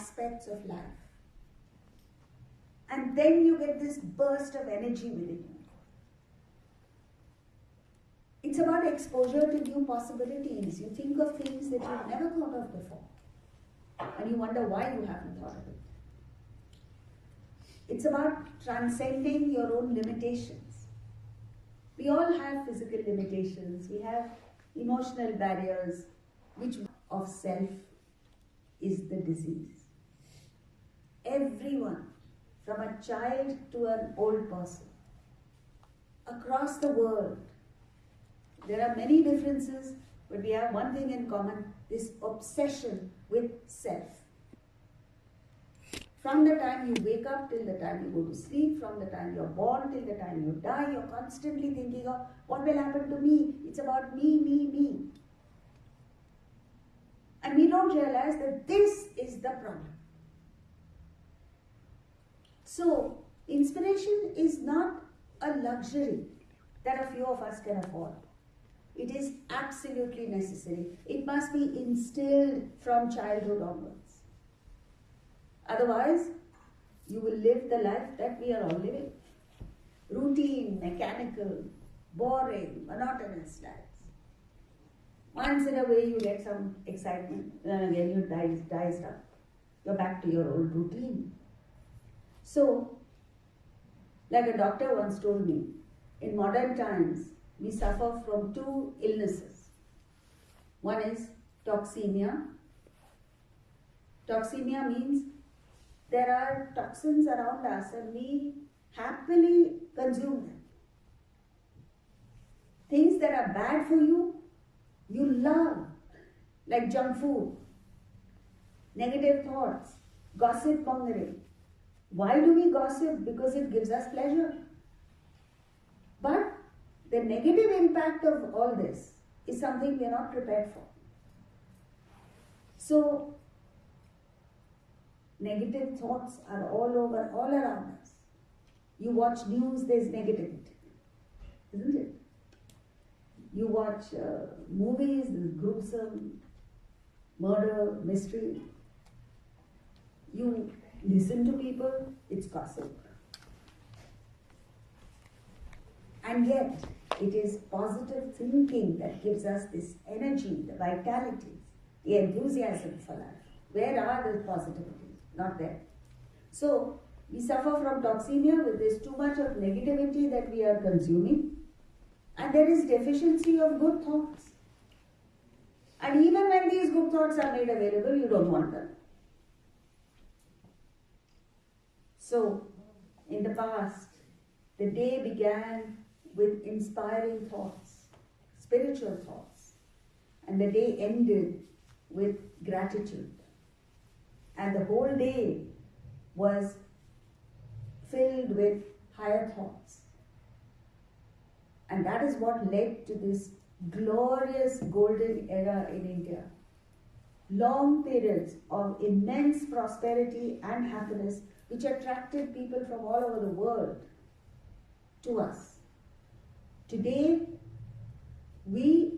aspects of life. And then you get this burst of energy within you. It's about exposure to new possibilities. You think of things that you've never thought of before. And you wonder why you haven't thought of it. It's about transcending your own limitations. We all have physical limitations. We have emotional barriers, which of self is the disease. Everyone, from a child to an old person, across the world, there are many differences, but we have one thing in common, this obsession with self. From the time you wake up till the time you go to sleep, from the time you're born till the time you die, you're constantly thinking of what will happen to me. It's about me, me, me. And we don't realize that this is the problem. So, inspiration is not a luxury that a few of us can afford. It is absolutely necessary. It must be instilled from childhood onwards. Otherwise, you will live the life that we are all living. Routine, mechanical, boring, monotonous lives. Once in a way you get some excitement, then again you dies down. You're back to your old routine. So, like a doctor once told me, in modern times, we suffer from two illnesses. One is toxemia. Toxemia means there are toxins around us and we happily consume them. Things that are bad for you, you love, like junk food, negative thoughts, gossip mongering. Why do we gossip? Because it gives us pleasure. But the negative impact of all this is something we are not prepared for. So, negative thoughts are all over, all around us. You watch news, there's negativity, isn't it? You watch movies, there's gruesome murder, mystery. You listen to people, it's gossip. And yet, it is positive thinking that gives us this energy, the vitality, the enthusiasm for life. Where are the positivities? Not there. So, we suffer from toxemia with this too much of negativity that we are consuming. And there is deficiency of good thoughts. And even when these good thoughts are made available, you don't want them. So, in the past, the day began with inspiring thoughts, spiritual thoughts, and the day ended with gratitude. And the whole day was filled with higher thoughts. And that is what led to this glorious golden era in India. Long periods of immense prosperity and happiness which attracted people from all over the world to us. Today, we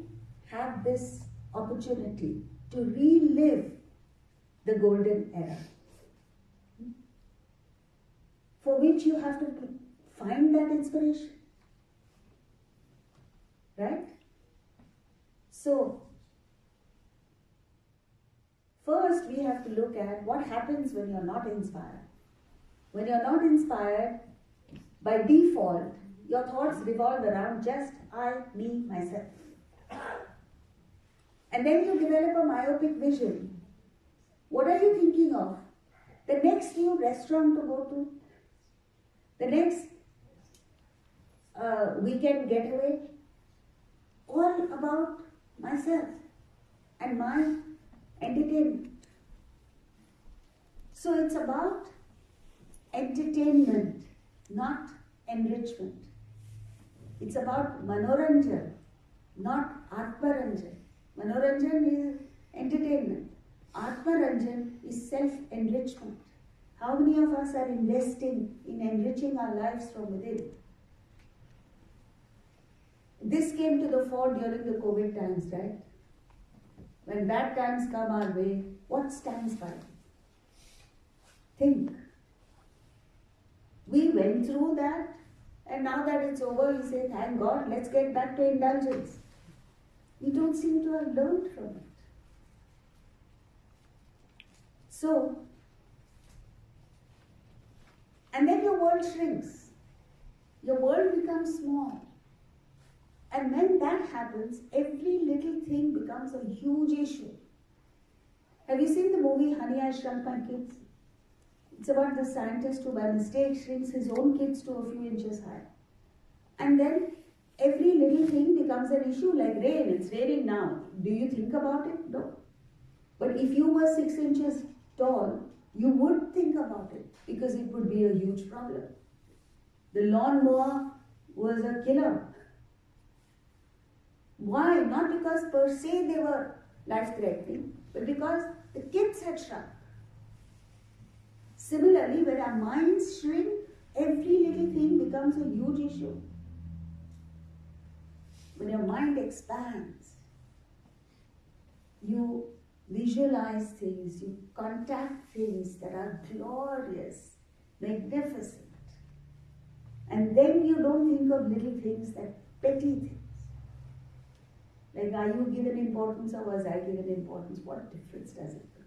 have this opportunity to relive the golden era, for which you have to find that inspiration, right? So, first we have to look at what happens when you're not inspired. When you're not inspired, by default, your thoughts revolve around just I, me, myself. And then you develop a myopic vision. What are you thinking of? The next new restaurant to go to? The next weekend getaway? All about myself and my entertainment. So it's about entertainment, not enrichment. It's about manoranjan, not atmaranjan. Manoranjan is entertainment. Atmaranjan is self-enrichment. How many of us are investing in enriching our lives from within? This came to the fore during the COVID times, right? When bad times come our way, what stands by? Think. We went through that, and now that it's over, we say, thank God, let's get back to indulgence. We don't seem to have learned from it. So, and then your world shrinks. Your world becomes small. And when that happens, every little thing becomes a huge issue. Have you seen the movie Honey, I Shrunk My Kids? It's about the scientist who by mistake shrinks his own kids to a few inches high. And then every little thing becomes an issue, like rain. It's raining now. Do you think about it? No. But if you were 6 inches tall, you would think about it because it would be a huge problem. The lawnmower was a killer. Why? Not because per se they were life-threatening, but because the kids had shrunk. Similarly, when our minds shrink, every little thing becomes a huge issue. When your mind expands, you visualize things, you contact things that are glorious, magnificent. And then you don't think of little things, that petty things. Like, are you given importance or was I given importance? What difference does it make?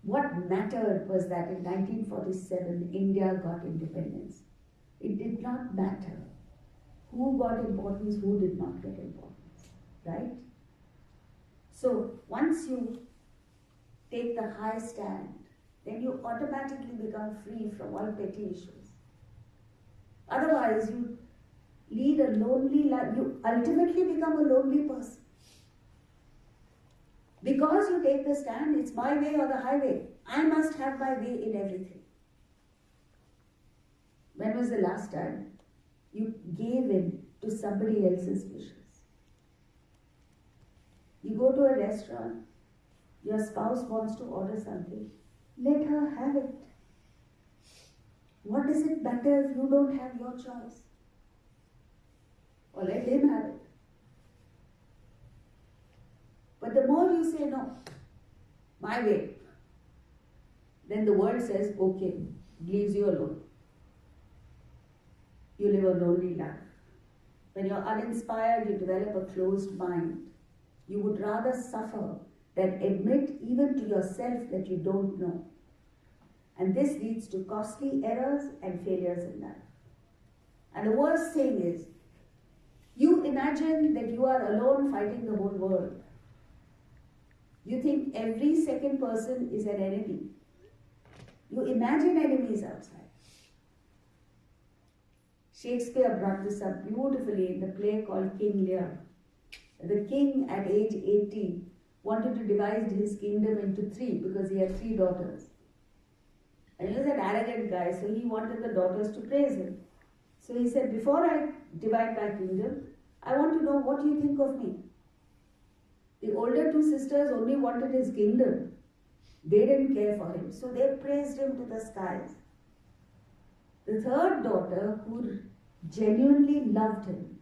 What mattered was that in 1947, India got independence. It did not matter who got importance, who did not get importance, right? So once you take the high stand, then you automatically become free from all petty issues. Otherwise, you lead a lonely life. You ultimately become a lonely person. Because you take the stand, it's my way or the highway. I must have my way in everything. When was the last time you gave in to somebody else's wishes? You go to a restaurant, your spouse wants to order something, let her have it. What does it matter if you don't have your choice? Or let him have it. But the more you say, no, my way, then the world says, okay, leaves you alone. You live a lonely life. When you're uninspired, you develop a closed mind. You would rather suffer than admit even to yourself that you don't know. And this leads to costly errors and failures in life. And the worst thing is, you imagine that you are alone fighting the whole world. You think every second person is an enemy. You imagine enemies outside. Shakespeare brought this up beautifully in the play called King Lear. The king at age 80 wanted to divide his kingdom into 3 because he had 3 daughters. And he was an arrogant guy, so he wanted the daughters to praise him. So he said, before I divide my kingdom, I want to know what you think of me. The older 2 sisters only wanted his kingdom. They didn't care for him, so they praised him to the skies. The 3rd daughter, who genuinely loved him,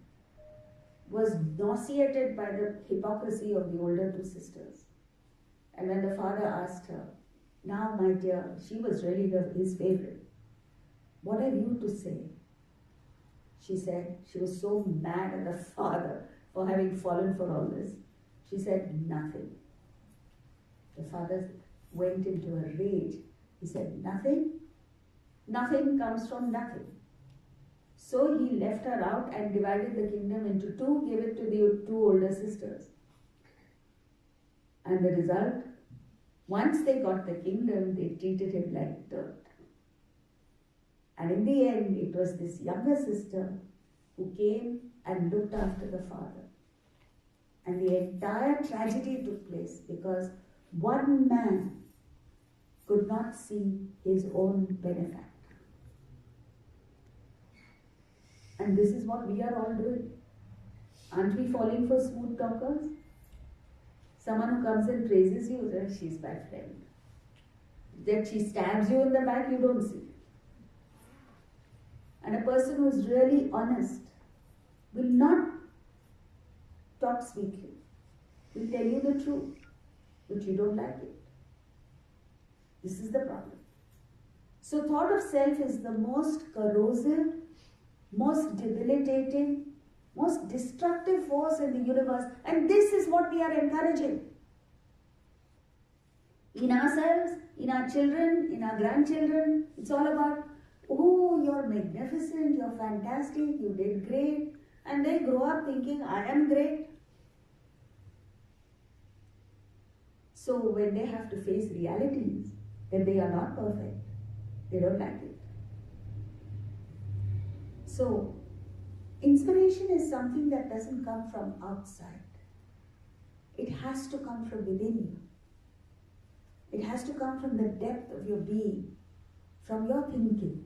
was nauseated by the hypocrisy of the older 2 sisters. And when the father asked her, now my dear, she was really his favorite, what have you to say? She said, she was so mad at the father for having fallen for all this. She said, nothing. The father went into a rage. He said, nothing? Nothing comes from nothing. So he left her out and divided the kingdom into 2, gave it to the 2 older sisters. And the result, once they got the kingdom, they treated him like dirt. And in the end, it was this younger sister who came and looked after the father. And the entire tragedy took place because one man could not see his own benefactor. And this is what we are all doing. Aren't we falling for smooth talkers? Someone who comes and praises you, says, she's my friend. That she stabs you in the back, you don't see. And a person who is really honest will not talk sweetly, will tell you the truth, but you don't like it. This is the problem. So thought of self is the most corrosive, most debilitating, most destructive force in the universe, and this is what we are encouraging. In ourselves, in our children, in our grandchildren, it's all about, oh, you're magnificent, you're fantastic, you did great, and they grow up thinking, I am great. So when they have to face realities, that they are not perfect, they don't like it. So, inspiration is something that doesn't come from outside. It has to come from within you. It has to come from the depth of your being, from your thinking.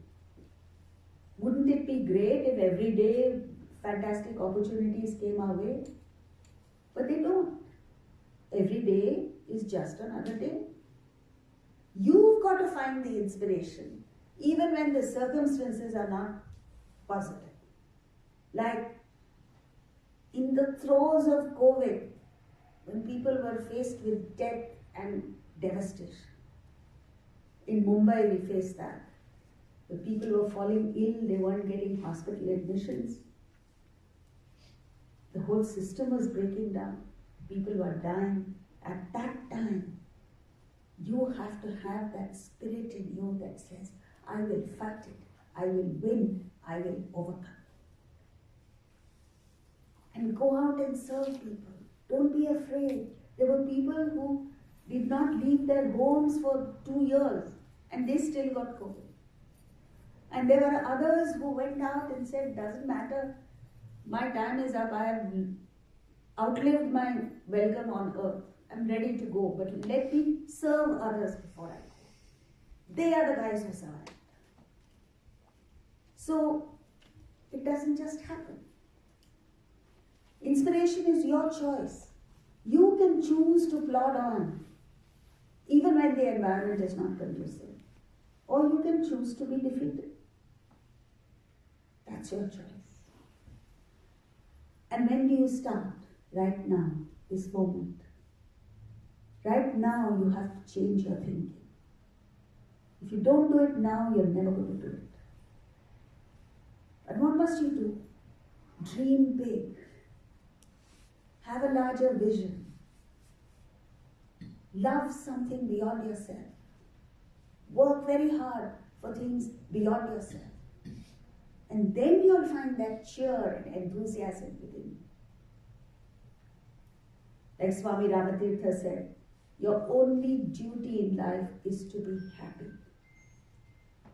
Wouldn't it be great if every day fantastic opportunities came our way? But they don't. Every day is just another day. You've got to find the inspiration, even when the circumstances are not positive. Like in the throes of COVID, when people were faced with death and devastation. In Mumbai, we faced that. The people were falling ill, they weren't getting hospital admissions. The whole system was breaking down. People were dying. At that time, you have to have that spirit in you that says, I will fight it, I will win, I will overcome. And go out and serve people. Don't be afraid. There were people who did not leave their homes for 2 years and they still got COVID. And there were others who went out and said, doesn't matter, my time is up, I have outlived my welcome on earth. I'm ready to go, but let me serve others before I go. They are the guys who survived. So, it doesn't just happen. Inspiration is your choice. You can choose to plod on, even when the environment is not conducive. Or you can choose to be defeated. That's your choice. And when do you start? Right now, this moment. Right now, you have to change your thinking. If you don't do it now, you're never going to do it. And what must you do? Dream big. Have a larger vision. Love something beyond yourself. Work very hard for things beyond yourself. And then you'll find that cheer and enthusiasm within you. Like Swami Ramatirtha said, your only duty in life is to be happy.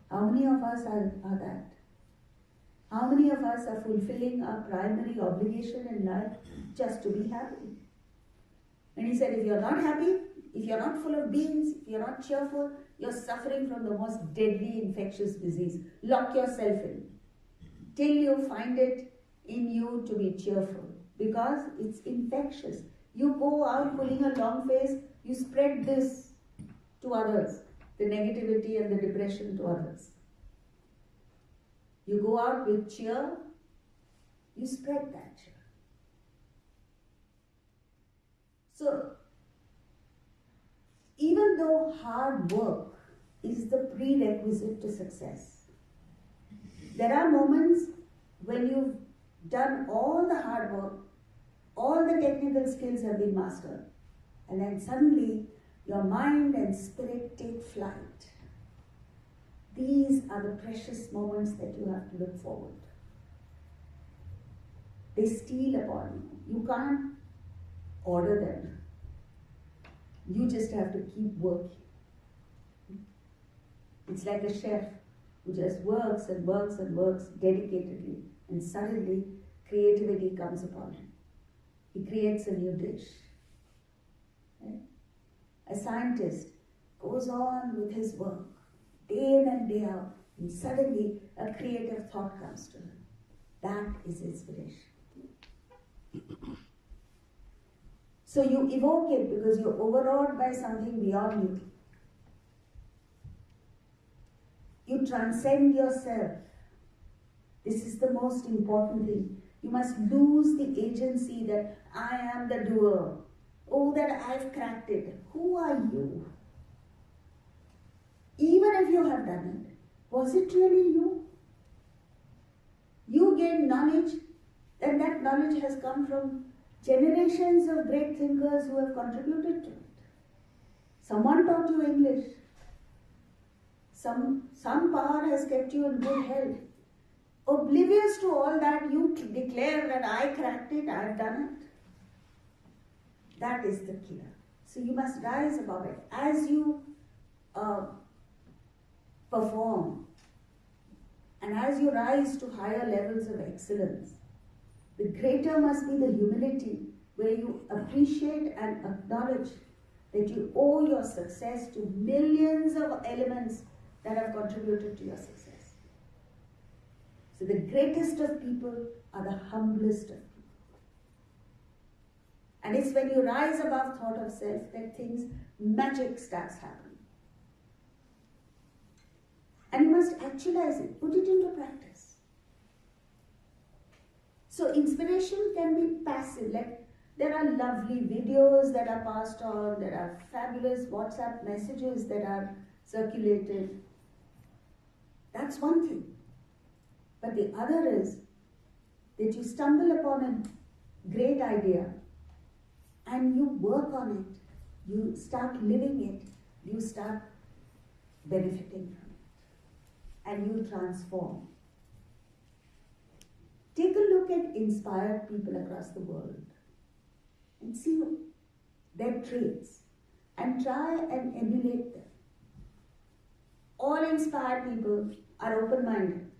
How many of us are that? How many of us are fulfilling our primary obligation in life just to be happy? And he said, if you're not happy, if you're not full of beans, if you're not cheerful, you're suffering from the most deadly infectious disease. Lock yourself in till you find it in you to be cheerful, because it's infectious. You go out pulling a long face, you spread this to others, the negativity and the depression to others. You go out with cheer, you spread that cheer. So, even though hard work is the prerequisite to success, there are moments when you've done all the hard work, all the technical skills have been mastered, and then suddenly your mind and spirit take flight. These are the precious moments that you have to look forward to. They steal upon you. You can't order them. You just have to keep working. It's like a chef who just works and works and works dedicatedly, and suddenly creativity comes upon him. He creates a new dish. Right? A scientist goes on with his work day in and day out, and suddenly a creative thought comes to him. That is inspiration. So you evoke it because you're overawed by something beyond you. You transcend yourself. This is the most important thing. You must lose the agency that I am the doer. Oh, that I've cracked it. Who are you? Was it really you? You gained knowledge, and that knowledge has come from generations of great thinkers who have contributed to it. Someone taught you English. Some power has kept you in good health. Oblivious to all that, you declare that I cracked it, I have done it. That is the killer. So you must rise above it. As you perform, and as you rise to higher levels of excellence, the greater must be the humility, where you appreciate and acknowledge that you owe your success to millions of elements that have contributed to your success. So the greatest of people are the humblest of people. And it's when you rise above thought of self that magic starts happening. And you must actualize it, put it into practice. So inspiration can be passive, like there are lovely videos that are passed on, there are fabulous WhatsApp messages that are circulated. That's one thing. But the other is that you stumble upon a great idea and you work on it, you start living it, you start benefiting from it, and you transform. Take a look at inspired people across the world and see their traits and try and emulate them. All inspired people are open-minded.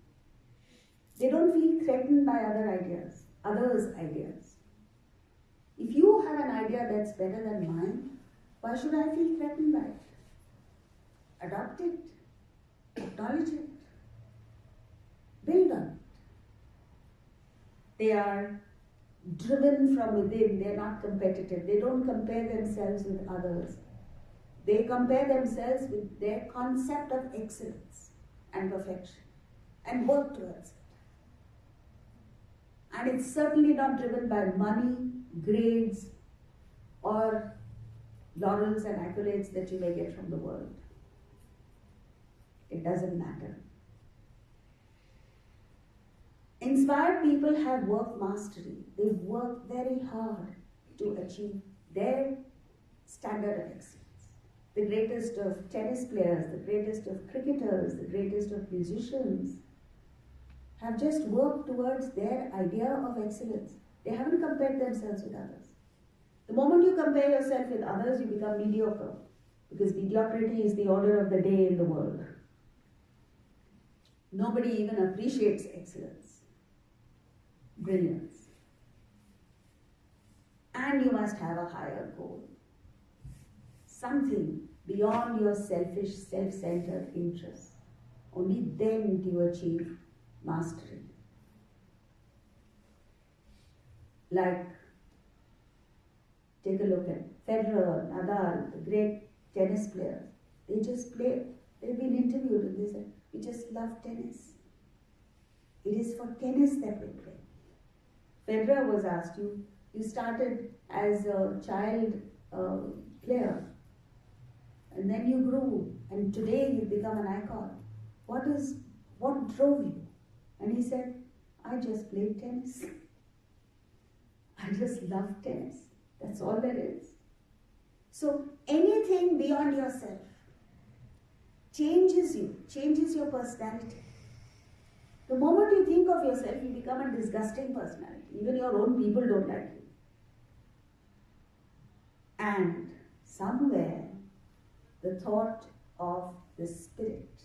They don't feel threatened by others' ideas. If you have an idea that's better than mine, why should I feel threatened by it? Adopt it, acknowledge it, build on it. They are driven from within, they're not competitive. They don't compare themselves with others. They compare themselves with their concept of excellence and perfection and work towards it. And it's certainly not driven by money, grades, or laurels and accolades that you may get from the world. It doesn't matter. Inspired people have work mastery. They work very hard to achieve their standard of excellence. The greatest of tennis players, the greatest of cricketers, the greatest of musicians have just worked towards their idea of excellence. They haven't compared themselves with others. The moment you compare yourself with others, you become mediocre, because mediocrity is the order of the day in the world. Nobody even appreciates excellence, brilliance. And you must have a higher goal. Something beyond your selfish, self-centered interests. Only then do you achieve mastery. Like, take a look at Federer, Nadal, the great tennis players. They just play. They've been interviewed and they said, we just love tennis. It is for tennis that we play. Federer was asked, you started as a child player, and then you grew, and today you've become an icon. What drove you? And he said, I just played tennis. I just love tennis. That's all there is. So anything beyond yourself changes you, changes your personality. The moment you think of yourself, you become a disgusting personality. Even your own people don't like you. And somewhere, the thought of the spirit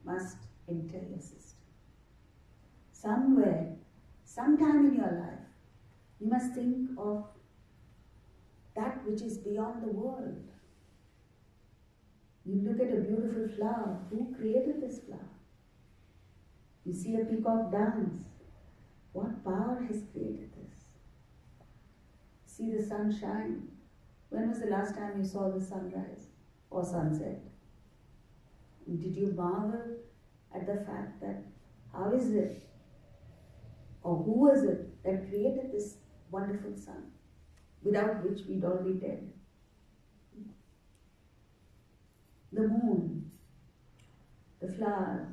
must enter your system. Somewhere, sometime in your life, you must think of that which is beyond the world. You look at a beautiful flower. Who created this flower? You see a peacock dance. What power has created this? See the sun shine. When was the last time you saw the sunrise or sunset? Did you marvel at the fact that how is it, or who was it that created this wonderful sun, without which we'd all be dead? The moon, the flowers,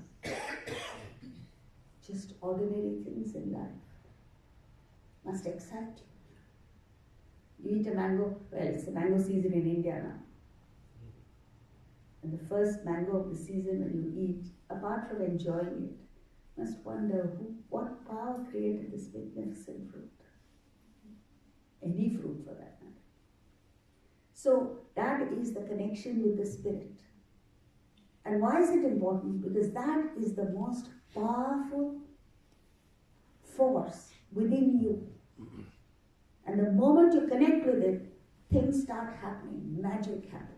ordinary things in life must excite you. You eat a mango, well, it's the mango season in India now. And the first mango of the season when you eat, apart from enjoying it, you must wonder what power created this magnificent fruit. Any fruit for that matter. So that is the connection with the spirit. And why is it important? Because that is the most powerful force within you. And the moment you connect with it, things start happening, magic happens.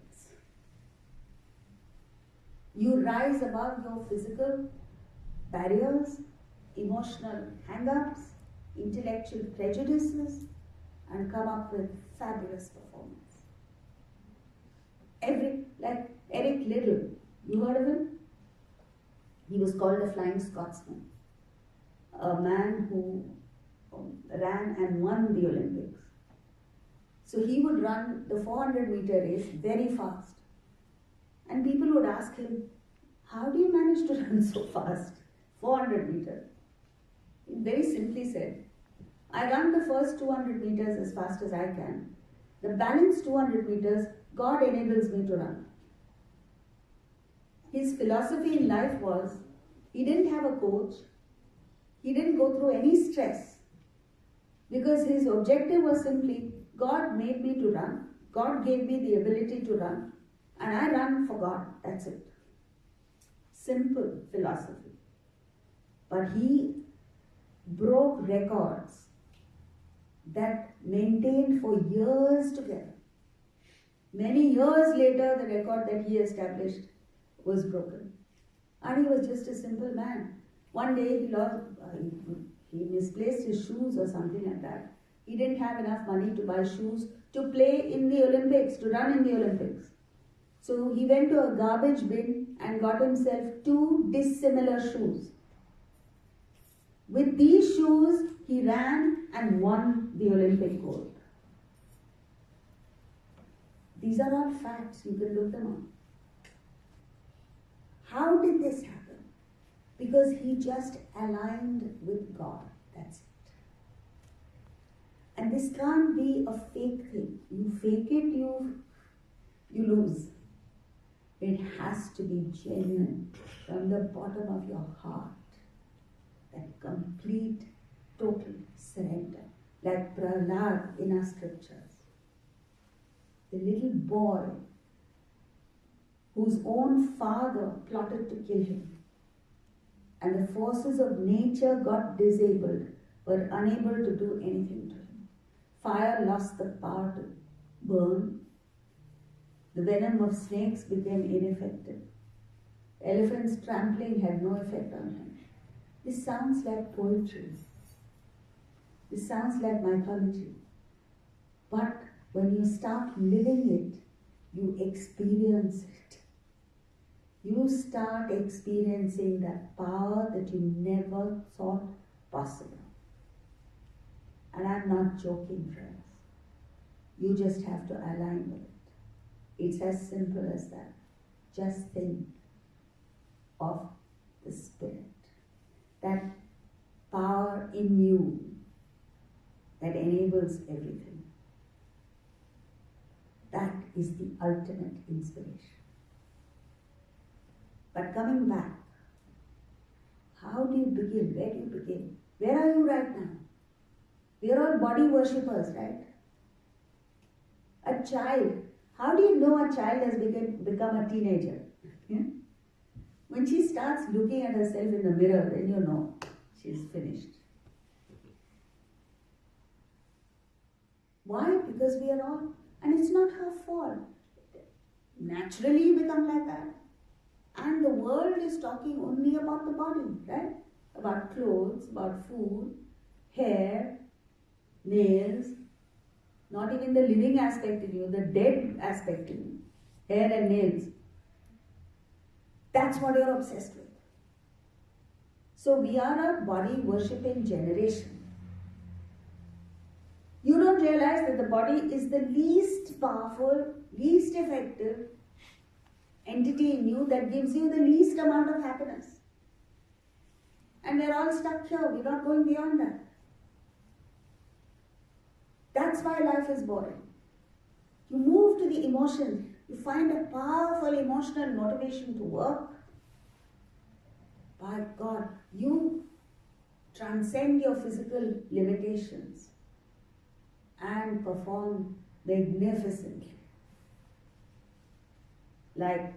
You rise above your physical barriers, emotional hang-ups, intellectual prejudices, and come up with fabulous performance. Like Eric Liddell, you heard of him? He was called a Flying Scotsman, a man who ran and won the Olympics. So he would run the 400-meter race very fast. And people would ask him, how do you manage to run so fast? 400 meters. He very simply said, I run the first 200 meters as fast as I can. The balance 200 meters, God enables me to run. His philosophy in life was, he didn't have a coach. He didn't go through any stress. Because his objective was simply, God made me to run. God gave me the ability to run. And I run for God. That's it. Simple philosophy. But he broke records that maintained for years together. Many years later, the record that he established was broken. And he was just a simple man. One day he misplaced his shoes or something like that. He didn't have enough money to buy shoes to play in the Olympics, to run in the Olympics. So he went to a garbage bin and got himself 2 dissimilar shoes. With these shoes, he ran and won the Olympic gold. These are all facts, you can look them up. How did this happen? Because he just aligned with God. That's it. And this can't be a fake thing. You fake it, you lose. It has to be genuine from the bottom of your heart. That complete, total surrender. Like Prahlad in our scriptures. The little boy whose own father plotted to kill him. And the forces of nature got disabled, were unable to do anything to him. Fire lost the power to burn. The venom of snakes became ineffective. Elephants trampling had no effect on him. This sounds like poetry. This sounds like mythology. But when you start living it, you experience it. You start experiencing that power that you never thought possible. And I'm not joking, friends. You just have to align with it. It's as simple as that. Just think of the Spirit. That power in you that enables everything. That is the ultimate inspiration. But coming back, how do you begin? Where do you begin? Where are you right now? We are all body worshippers, right? A child. How do you know a child has become a teenager? Yeah? When she starts looking at herself in the mirror, then you know she's finished. Why? Because we are all, and it's not her fault. Naturally you become like that. And the world is talking only about the body, right? About clothes, about food, hair, nails, not even the living aspect in you, the dead aspect in you, hair and nails. That's what you're obsessed with. So we are a body worshipping generation. You don't realize that the body is the least powerful, least effective entity in you that gives you the least amount of happiness. and we're all stuck here. We're not going beyond that. That's why life is boring. You move to the emotions. You find a powerful emotional motivation to work. By God, you transcend your physical limitations and perform magnificently. Like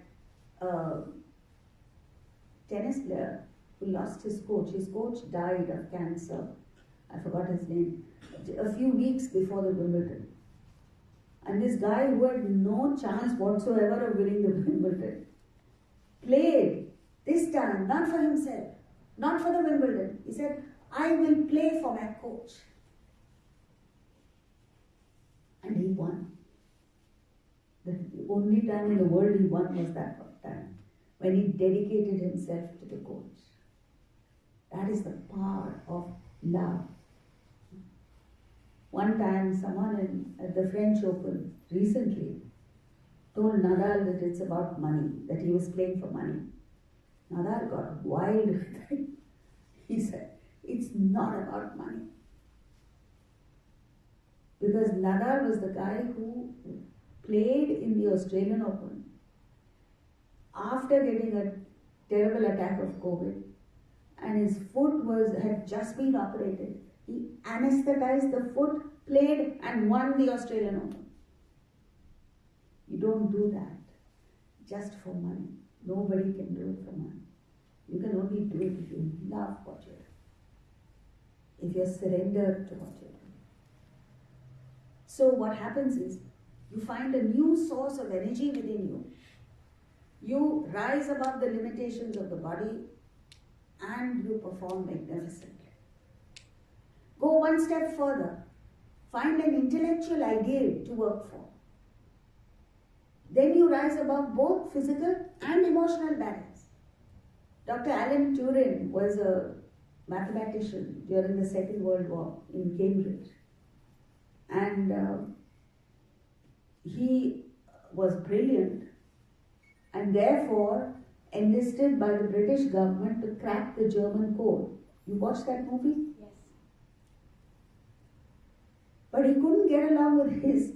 a tennis player who lost his coach. His coach died of cancer. I forgot his name. A few weeks before the Wimbledon. And this guy who had no chance whatsoever of winning the Wimbledon played this time, not for himself, not for the Wimbledon. He said, I will play for my coach. And he won. The only time in the world he won was that time, when he dedicated himself to the coach. That is the power of love. One time, someone at the French Open recently told Nadal that it's about money, that he was playing for money. Nadal got wild with it. He said, it's not about money. Because Nadal was the guy who played in the Australian Open after getting a terrible attack of COVID, and his foot had just been operated. He anesthetized the foot, played and won the Australian Open. You don't do that just for money. Nobody can do it for money. You can only do it if you love what you're doing, if you're surrendered to what you're doing. So what happens is, you find a new source of energy within you. You rise above the limitations of the body and you perform magnificently. Go one step further. Find an intellectual ideal to work for. Then you rise above both physical and emotional barriers. Dr. Alan Turing was a mathematician during the Second World War in Cambridge. And he was brilliant and therefore enlisted by the British government to crack the German code. You watched that movie? Yes. But he couldn't get along with his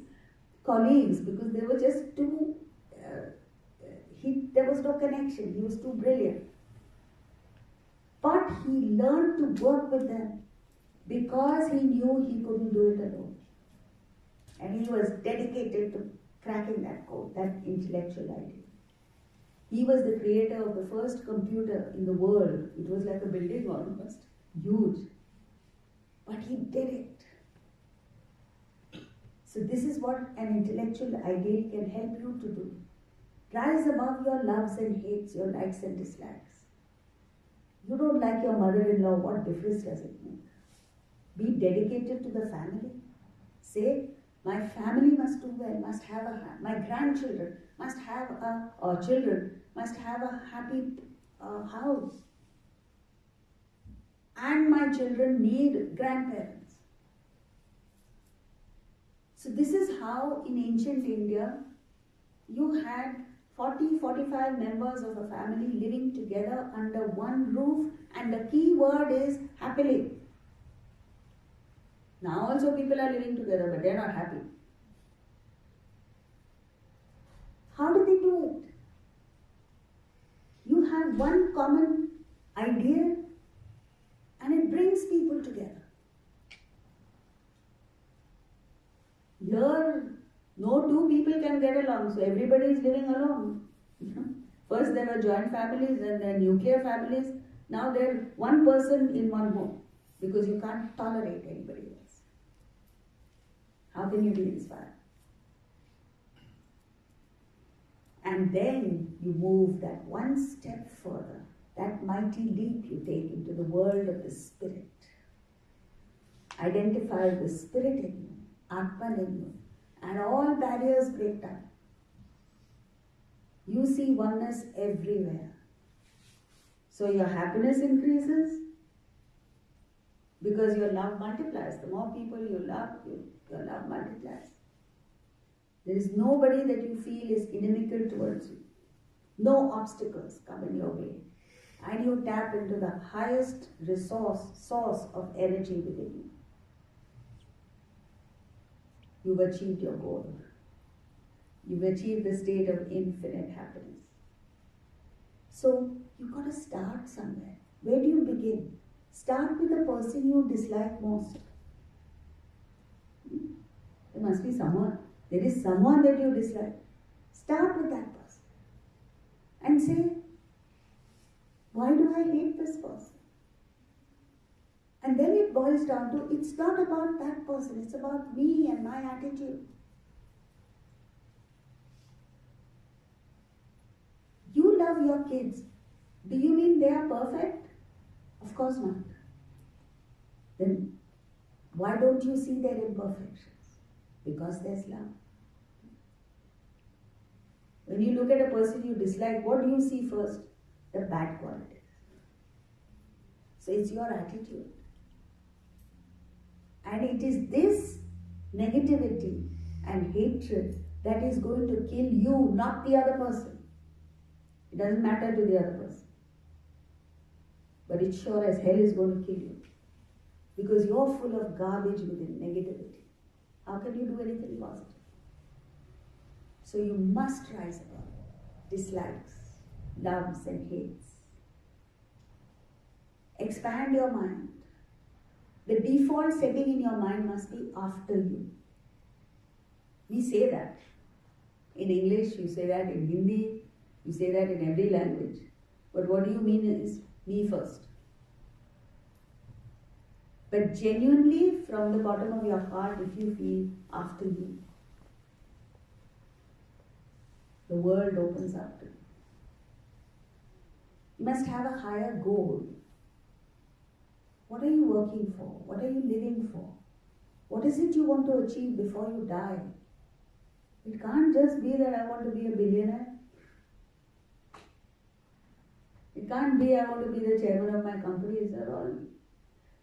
colleagues because they were just too, there was no connection. He was too brilliant. But he learned to work with them because he knew he couldn't do it alone. And he was dedicated to cracking that code, that intellectual idea. He was the creator of the first computer in the world. It was like a building almost, huge. But he did it. So this is what an intellectual ideal can help you to do. Rise above your loves and hates, your likes and dislikes. You don't like your mother-in-law, what difference does it make? Be dedicated to the family. Say, my family must do well, must have my grandchildren must have or children must have a happy house. And my children need grandparents. So this is how in ancient India you had 40-45 members of a family living together under one roof, and the key word is happily. Now also people are living together, but they're not happy. How do they do it? You have one common idea and it brings people together. Here, no two people can get along, so everybody is living alone. First there were joint families and then nuclear families. Now there's one person in one home because you can't tolerate anybody else. How can you be inspired? And then you move that one step further, that mighty leap you take into the world of the spirit. Identify the spirit in you, Atman in you, and all barriers break down. You see oneness everywhere. So your happiness increases because your love multiplies. The more people you love, your love multiplies. There is nobody that you feel is inimical towards you. No obstacles come in your way. and you tap into the highest source of energy within you. You've achieved your goal. You've achieved the state of infinite happiness. So you've got to start somewhere. Where do you begin? Start with the person you dislike most. There must be someone. There is someone that you dislike. Start with that person. And say, why do I hate this person? And then it boils down to, it's not about that person, it's about me and my attitude. You love your kids. Do you mean they are perfect? Of course not. Then why don't you see their imperfections? Because there's love. When you look at a person you dislike, what do you see first? The bad qualities. So it's your attitude. And it is this negativity and hatred that is going to kill you, not the other person. It doesn't matter to the other person. But it sure as hell is going to kill you. Because you're full of garbage within, negativity. How can you do anything positive? So you must rise above dislikes, loves and hates. Expand your mind. The default setting in your mind must be after you. We say that. In English, you say that. In Hindi, you say that in every language. But what do you mean is me first. But genuinely, from the bottom of your heart, if you feel after you, the world opens up to you. You must have a higher goal. What are you working for? What are you living for? What is it you want to achieve before you die? It can't just be that I want to be a billionaire. It can't be I want to be the chairman of my company. These are all,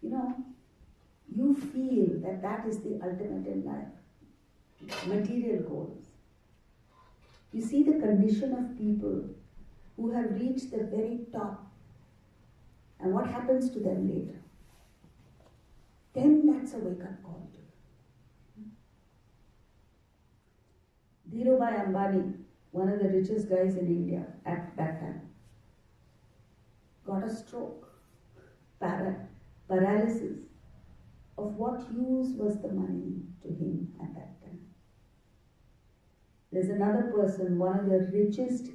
you feel that that is the ultimate in life. Material goals. You see the condition of people who have reached the very top and what happens to them later. Then that's a wake-up call to you. Dhirubhai Ambani, one of the richest guys in India at that time, got a stroke, paralysis. Of what use was the money to him at that time? There's another person, one of the richest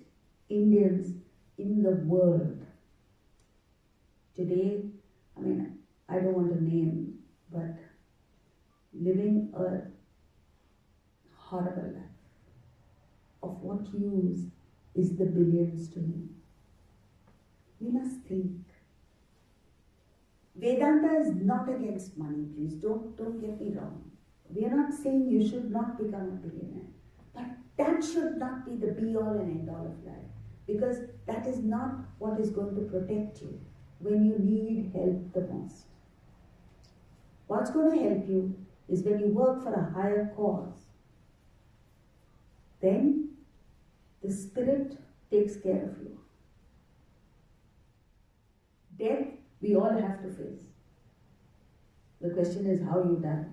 Indians in the world. Today, I don't want to name, but living a horrible life. Of what use is the billions to him? We must think. Vedanta is not against money, please. Don't get me wrong. We are not saying you should not become a billionaire. But that should not be the be-all and end-all of life. Because that is not what is going to protect you when you need help the most. What's going to help you is when you work for a higher cause. Then the spirit takes care of you. Death, we all have to face. The question is how you die.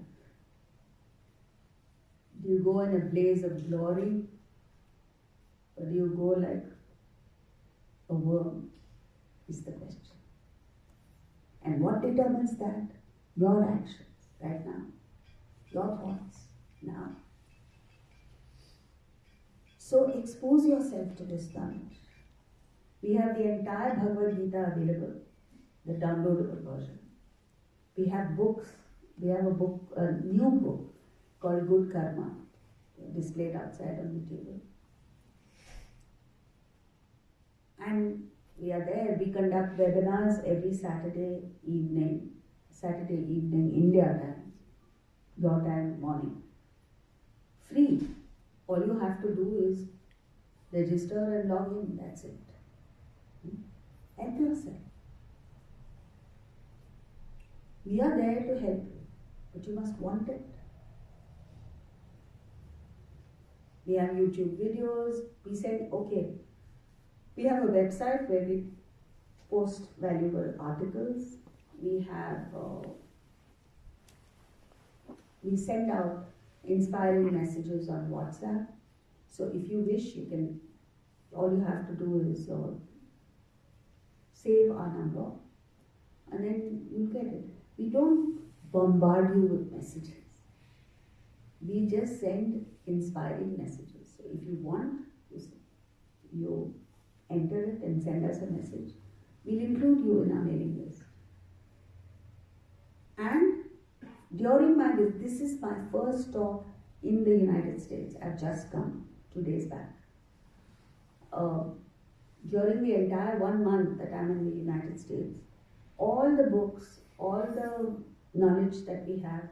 Do you go in a blaze of glory? Or do you go like a worm? Is the question. And what determines that? Your actions right now. Your thoughts now. So expose yourself to this knowledge. We have the entire Bhagavad Gita available, the downloadable version. We have books. We have a new book called Good Karma, displayed outside on the table. And we are there. We conduct webinars every Saturday evening, India time, your time, morning. Free. All you have to do is register and log in, that's it. Help yourself. We are there to help you, but you must want it. We have YouTube videos. We said, okay, we have a website where we post valuable articles. We send out inspiring messages on WhatsApp. So if you wish, you can, all you have to do is save our number and then you'll get it. We don't bombard you with messages. We just send inspiring messages. So if you want, you enter it and send us a message. We'll include you in our mailing list. And during my visit, this is my first talk in the United States. I've just come 2 days back. During the entire 1 month that I'm in the United States, all the books, all the knowledge that we have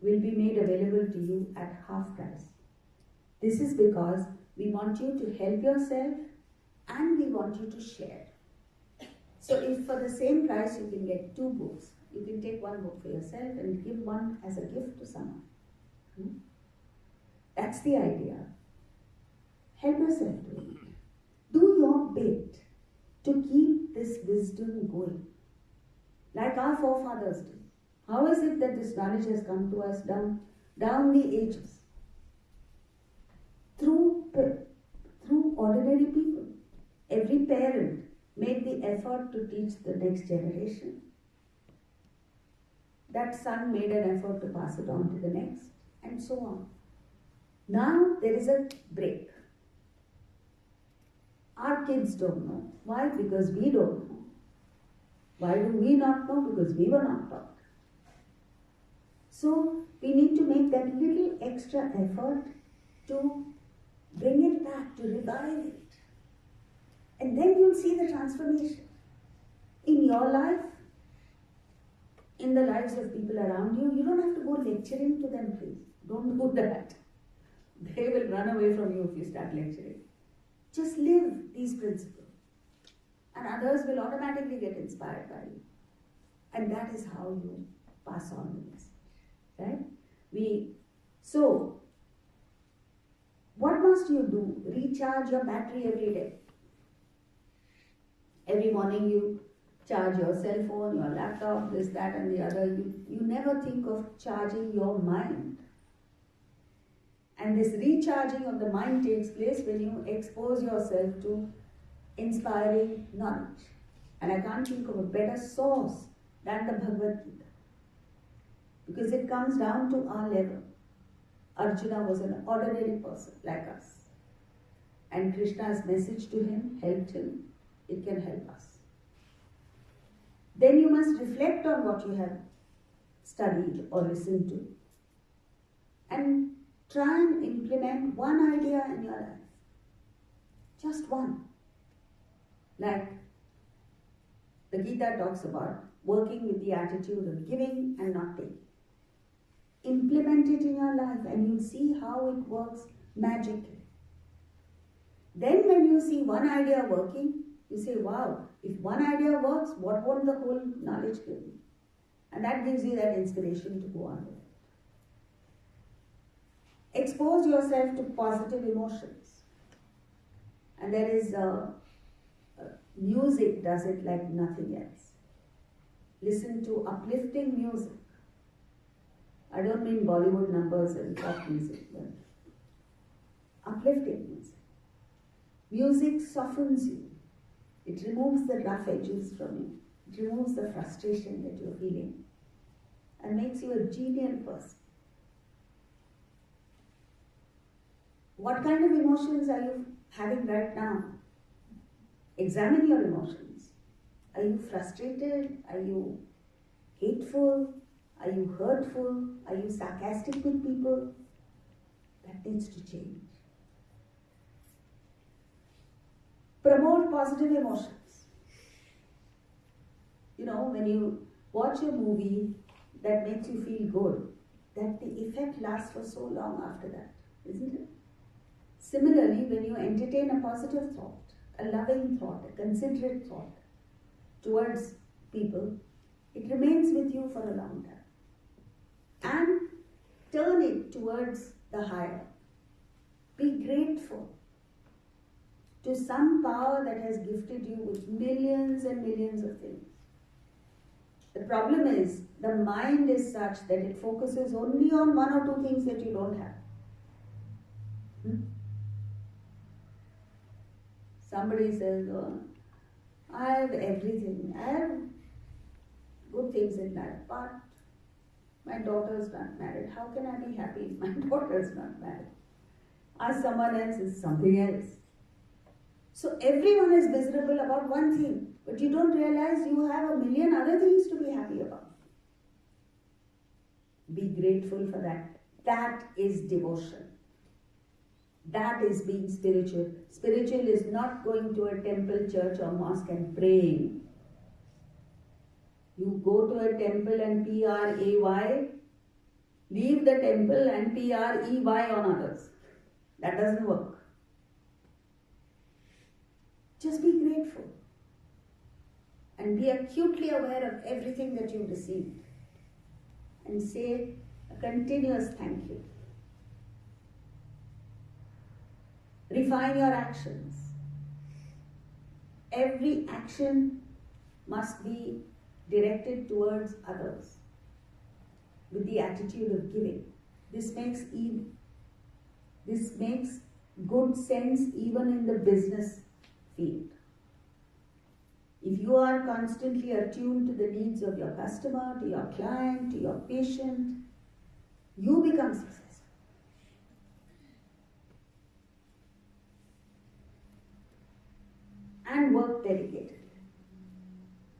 will be made available to you at half price. This is because we want you to help yourself and we want you to share. So if for the same price you can get 2 books, you can take 1 book for yourself and give 1 as a gift to someone. That's the idea. Help yourself to it. Do your bit to keep this wisdom going, like our forefathers did. How is it that this knowledge has come to us down the ages? Through ordinary people. Every parent made the effort to teach the next generation. That son made an effort to pass it on to the next, and so on. Now there is a break. Our kids don't know. Why? Because we don't know. Why do we not know? Because we were not taught. So we need to make that little extra effort to bring it back, to revive it. And then you'll see the transformation in your life, in the lives of people around you. You don't have to go lecturing to them, please. Don't do that. They will run away from you if you start lecturing. Just live these principles. And others will automatically get inspired by you. And that is how you pass on the message. Right? So, what must you do? Recharge your battery every day. Every morning you charge your cell phone, your laptop, this, that and the other. You never think of charging your mind. And this recharging of the mind takes place when you expose yourself to inspiring knowledge. And I can't think of a better source than the Bhagavad Gita. Because it comes down to our level. Arjuna was an ordinary person like us. And Krishna's message to him helped him. It can help us. Then you must reflect on what you have studied or listened to. And try and implement one idea in your life. Just one. Like the Gita talks about working with the attitude of giving and not taking. Implement it in your life and you'll see how it works magically. Then when you see one idea working, you say, wow, if one idea works, what won't the whole knowledge give me? And that gives you that inspiration to go on with it. Expose yourself to positive emotions. And there is music does it like nothing else. Listen to uplifting music. I don't mean Bollywood numbers and pop music, but uplifting music. Music softens you. It removes the rough edges from you. It removes the frustration that you're feeling and makes you a genial person. What kind of emotions are you having right now? Examine your emotions. Are you frustrated? Are you hateful? Are you hurtful? Are you sarcastic with people? That needs to change. Promote positive emotions. You know, when you watch a movie that makes you feel good, that the effect lasts for so long after that, isn't it? Similarly, when you entertain a positive thought, a loving thought, a considerate thought towards people, it remains with you for a long time. And turn it towards the higher. Be grateful to some power that has gifted you with millions millions and millions of things. The problem is, the mind is such that it focuses only on one or two things that you don't have. Somebody says, oh, I have everything. I have good things in life, but my daughter's not married. How can I be happy if my daughter's not married? Ask someone else, is something else. So everyone is miserable about one thing, but you don't realize you have a million other things to be happy about. Be grateful for that. That is devotion. That is being spiritual. Spiritual is not going to a temple, church or mosque and praying. You go to a temple and pray, leave the temple and prey on others. That doesn't work. Just be grateful and be acutely aware of everything that you received and say a continuous thank you. Refine your actions. Every action must be directed towards others with the attitude of giving. This makes good sense even in the business field. If you are constantly attuned to the needs of your customer, to your client, to your patient, you become successful. And work dedicatedly.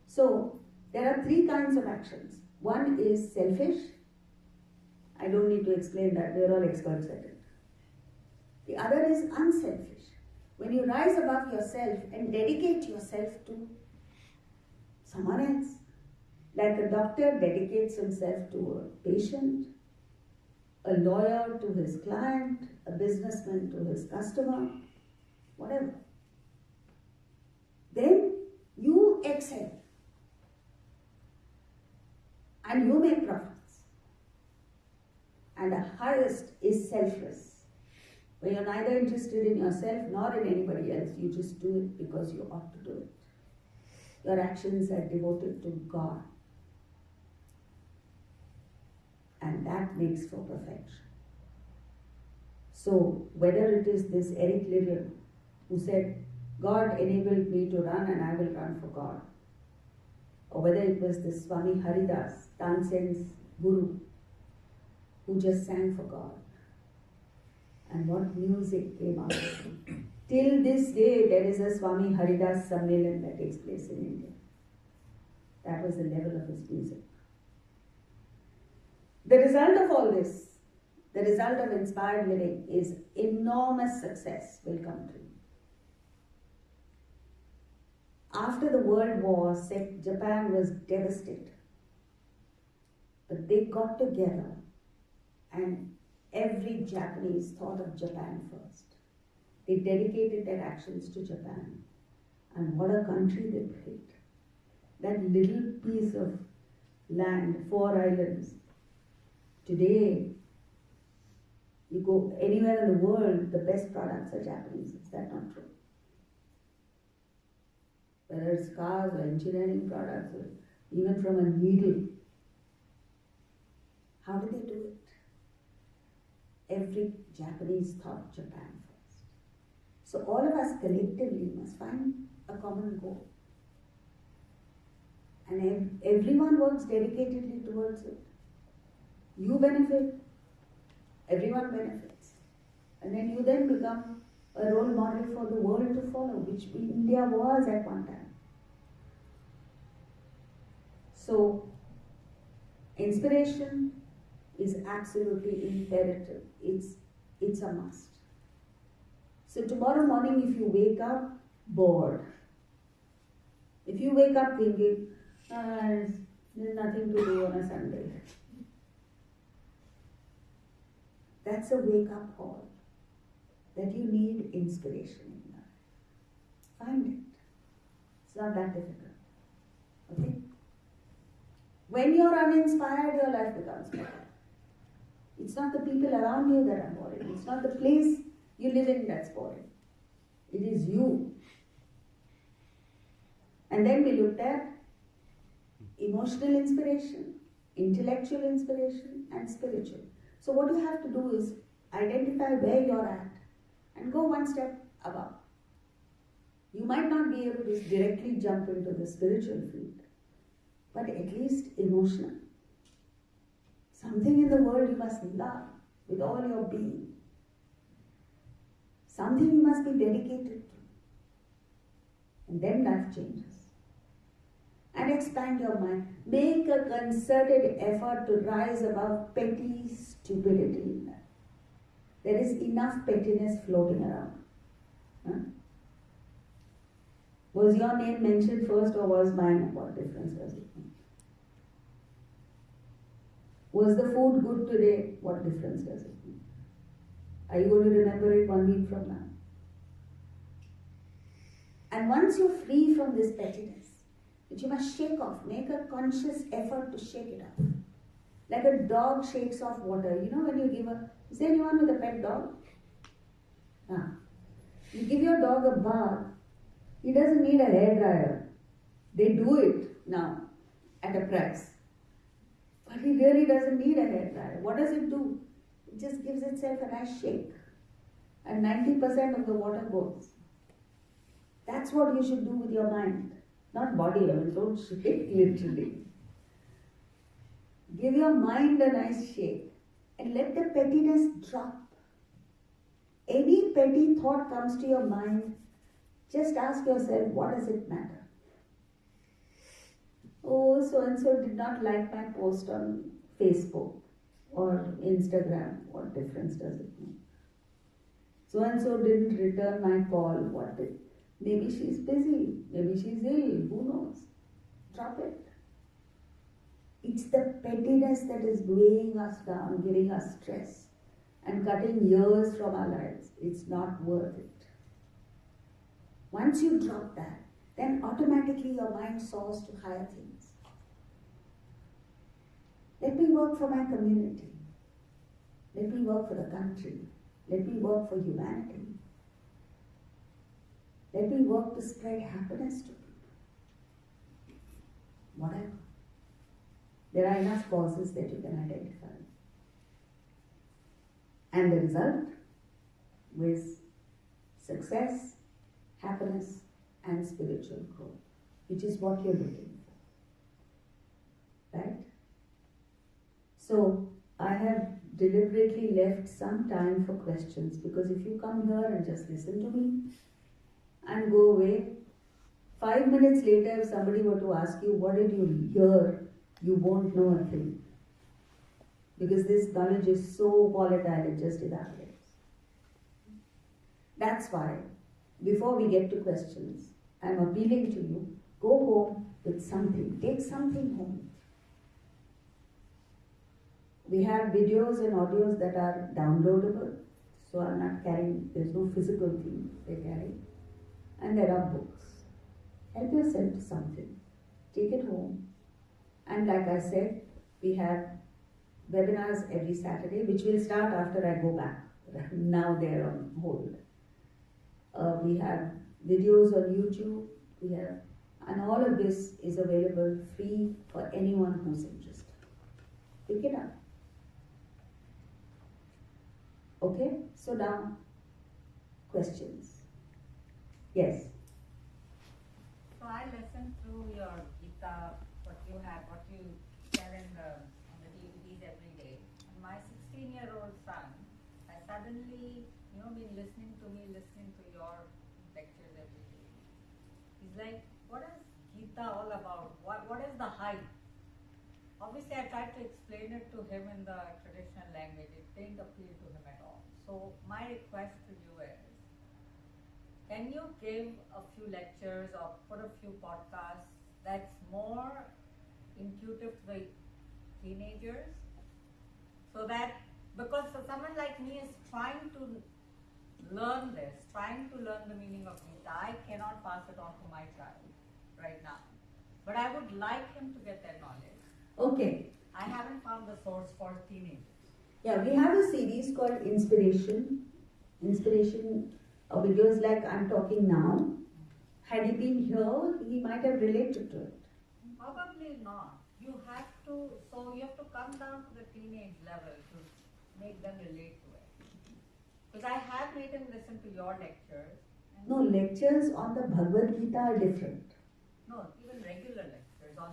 So, there are three kinds of actions. One is selfish. I don't need to explain that, we are all experts at it. The other is unselfish. When you rise above yourself and dedicate yourself to someone else. Like a doctor dedicates himself to a patient, a lawyer to his client, a businessman to his customer, whatever. Then you excel and you make profits. And the highest is selfless, where you're neither interested in yourself nor in anybody else. You just do it because you ought to do it. Your actions are devoted to God. And that makes for perfection. So, whether it is this Eric Liddell who said, God enabled me to run and I will run for God, or whether it was this Swami Haridas, Tansen's guru, who just sang for God, and what music came out of it. Till this day, there is a Swami Haridas Sammelan that takes place in India. That was the level of his music. The result of all this, the result of inspired living, is enormous success will come to you. After the World War, Japan was devastated. But they got together and every Japanese thought of Japan first. They dedicated their actions to Japan. And what a country they built. That little piece of land, 4 islands. Today, you go anywhere in the world, the best products are Japanese. Is that not true? Whether it's cars or engineering products, or even from a needle. How did they do it? Every Japanese thought Japan first. So all of us collectively must find a common goal. And everyone works dedicatedly towards it. You benefit, everyone benefits. And then you then become a role model for the world to follow, which India was at one time. So, inspiration is absolutely imperative. It's a must. So tomorrow morning, if you wake up bored, if you wake up thinking, there's nothing to do on a Sunday, that's a wake-up call that you need inspiration in life. Find it. It's not that difficult. Okay? When you're uninspired, your life becomes boring. It's not the people around you that are boring. It's not the place you live in that's boring. It is you. And then we looked at emotional inspiration, intellectual inspiration, and spiritual. So what you have to do is identify where you're at and go one step above. You might not be able to directly jump into the spiritual field, but at least emotional. Something in the world you must love with all your being. Something you must be dedicated to. And then life changes. And expand your mind. Make a concerted effort to rise above petty stupidity in life. There is enough pettiness floating around. Huh? Was your name mentioned first or was mine? What difference does it make? Was the food good today? What difference does it make? Are you going to remember it 1 week from now? And once you're free from this pettiness, which you must shake off, make a conscious effort to shake it off. Like a dog shakes off water. You know when you give is there anyone with a pet dog? You give your dog a bath, he doesn't need a hairdryer. They do it now at a price. But he really doesn't need a hairdryer. What does it do? It just gives itself a nice shake. And 90% of the water goes. That's what you should do with your mind. Not body level, don't shake literally. Give your mind a nice shake and let the pettiness drop. Any petty thought comes to your mind, just ask yourself, what does it matter? Oh, so and so did not like my post on Facebook or Instagram. What difference does it make? So and so didn't return my call. What did? Maybe she's busy. Maybe she's ill. Who knows? Drop it. It's the pettiness that is weighing us down, giving us stress, and cutting years from our lives. It's not worth it. Once you drop that, then automatically your mind soars to higher things. Let me work for my community. Let me work for the country. Let me work for humanity. Let me work to spread happiness to people. Whatever. There are enough causes that you can identify. And the result was success, happiness, and spiritual growth, which is what you're looking for. Right? So, I have deliberately left some time for questions, because if you come here and just listen to me and go away, 5 minutes later, if somebody were to ask you, what did you hear, you won't know a thing. Because this knowledge is so volatile, it just evaporates. That's why, before we get to questions, I'm appealing to you, go home with something. Take something home. We have videos and audios that are downloadable, so I'm not carrying, there's no physical thing they carry. And there are books. Help yourself to something. Take it home. And like I said, we have webinars every Saturday, which will start after I go back. Now they're on hold. We have videos on YouTube. And all of this is available free for anyone who's interested. Pick it up. Okay? So now, questions. Yes? So I listened through your Gita, what you tell on the DVDs every day. And my 16-year-old son has suddenly, been listening to your lectures every day. He's like, what is Gita all about? What is the hype? Obviously, I tried to explain it to him in the traditional language. It didn't appeal to him at all. So my request to you is, can you give a few lectures or put a few podcasts that's more intuitive to the teenagers? So that, because someone like me is trying to learn this, trying to learn the meaning of Gita, I cannot pass it on to my child right now. But I would like him to get that knowledge. Okay. I haven't found the source for teenagers. Yeah, we have a series called Inspiration videos like I'm talking now, Had he been here, he might have related to it. Probably not. You have to come down to the teenage level to make them relate to it. Because I have made them listen to your lectures. No, lectures on the Bhagavad Gita are different. No, even regular lectures on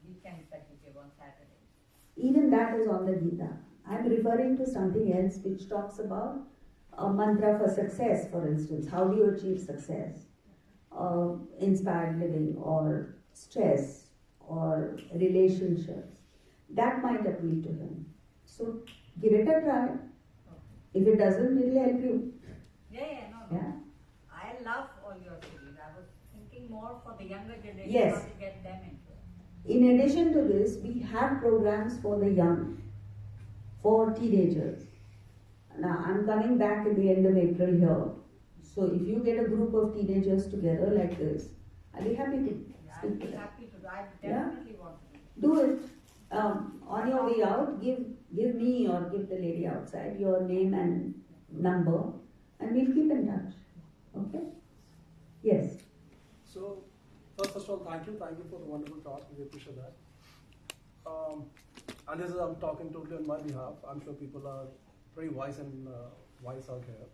weekends that you give on Saturdays. Even that is on the Gita. I am referring to something else which talks about a mantra for success, for instance. How do you achieve success? Inspired living or stress or relationships. That might appeal to him. So give it a try. Okay. If it doesn't, it will help you. No. Yeah? I love all your series. I was thinking more for the younger generation, Yes. how to get them into it. In addition to this, we have programs for the young, for teenagers. Now, I'm coming back at the end of April here. So if you get a group of teenagers together like this, I'll be happy to I'd speak be to them. happy to. I definitely want to Do it. On your way out, give me or give the lady outside your name and number, and we'll keep in touch. Okay? Yes. So, first of all, thank you for the wonderful talk. We appreciate that. And this is, I'm talking totally on my behalf. I'm sure people are very wise and wise out here.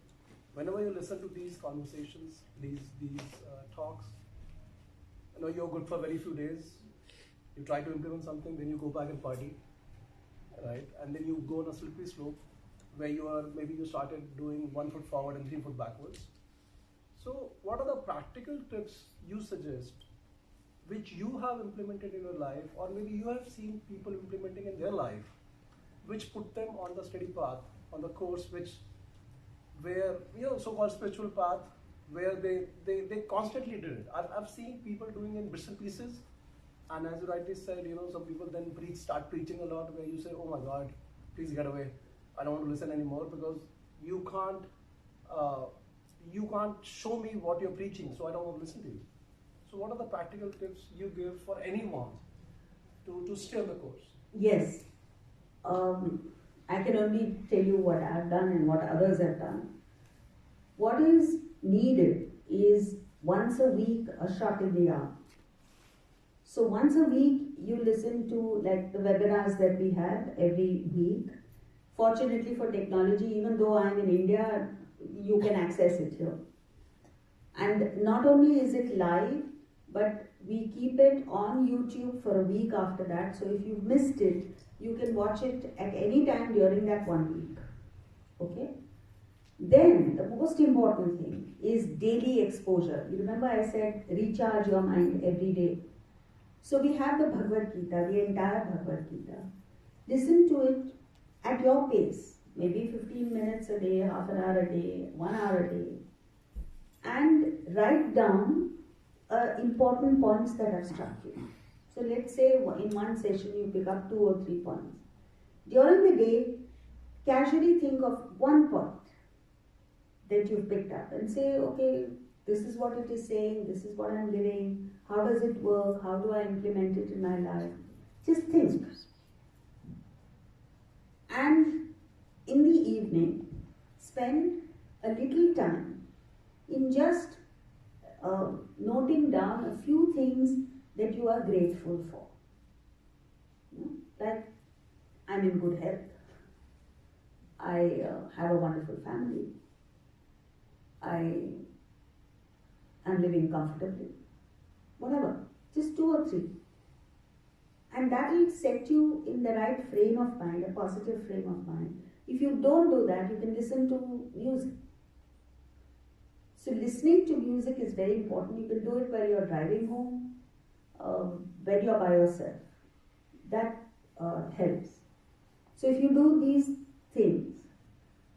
Whenever you listen to these conversations, these talks, you know, you're good for very few days. You try to implement something, then you go back and party, right? And then you go on a slippery slope where maybe you started doing 1 foot forward and 3 foot backwards. So what are the practical tips you suggest which you have implemented in your life, or maybe you have seen people implementing in their life, which put them on the steady path, on the course where, you know, so-called spiritual path, where they constantly did it. I've seen people doing in bits and pieces, and as you rightly said, you know, some people then start preaching a lot, where you say, oh my God, please get away. I don't want to listen anymore, because you can't show me what you're preaching, so I don't want to listen to you. So what are the practical tips you give for anyone to stay on the course? Yes. I can only tell you what I've done and what others have done. What is needed is once a week a shot in the arm. So once a week you listen to, like, the webinars that we have every week. Fortunately for technology, even though I'm in India, you can access it here. And not only is it live, but we keep it on YouTube for a week after that. So if you've missed it, you can watch it at any time during that 1 week. Okay? Then the most important thing is daily exposure. You remember I said recharge your mind every day. So we have the Bhagavad Gita, the entire Bhagavad Gita. Listen to it at your pace, maybe 15 minutes a day, half an hour a day, 1 hour a day, and write down important points that have struck you. So let's say in one session you pick up 2 or 3 points. During the day, casually think of one point that you've picked up and say, okay, this is what it is saying, this is what I'm living, how does it work, how do I implement it in my life? Just think. And in the evening, spend a little time in just noting down a few things that you are grateful for. Like, I'm in good health. I have a wonderful family. I am living comfortably. Whatever, just 2 or 3. And that will set you in the right frame of mind, a positive frame of mind. If you don't do that, you can listen to music. So listening to music is very important. You can do it while you're driving home, when you're by yourself. That helps. So if you do these things,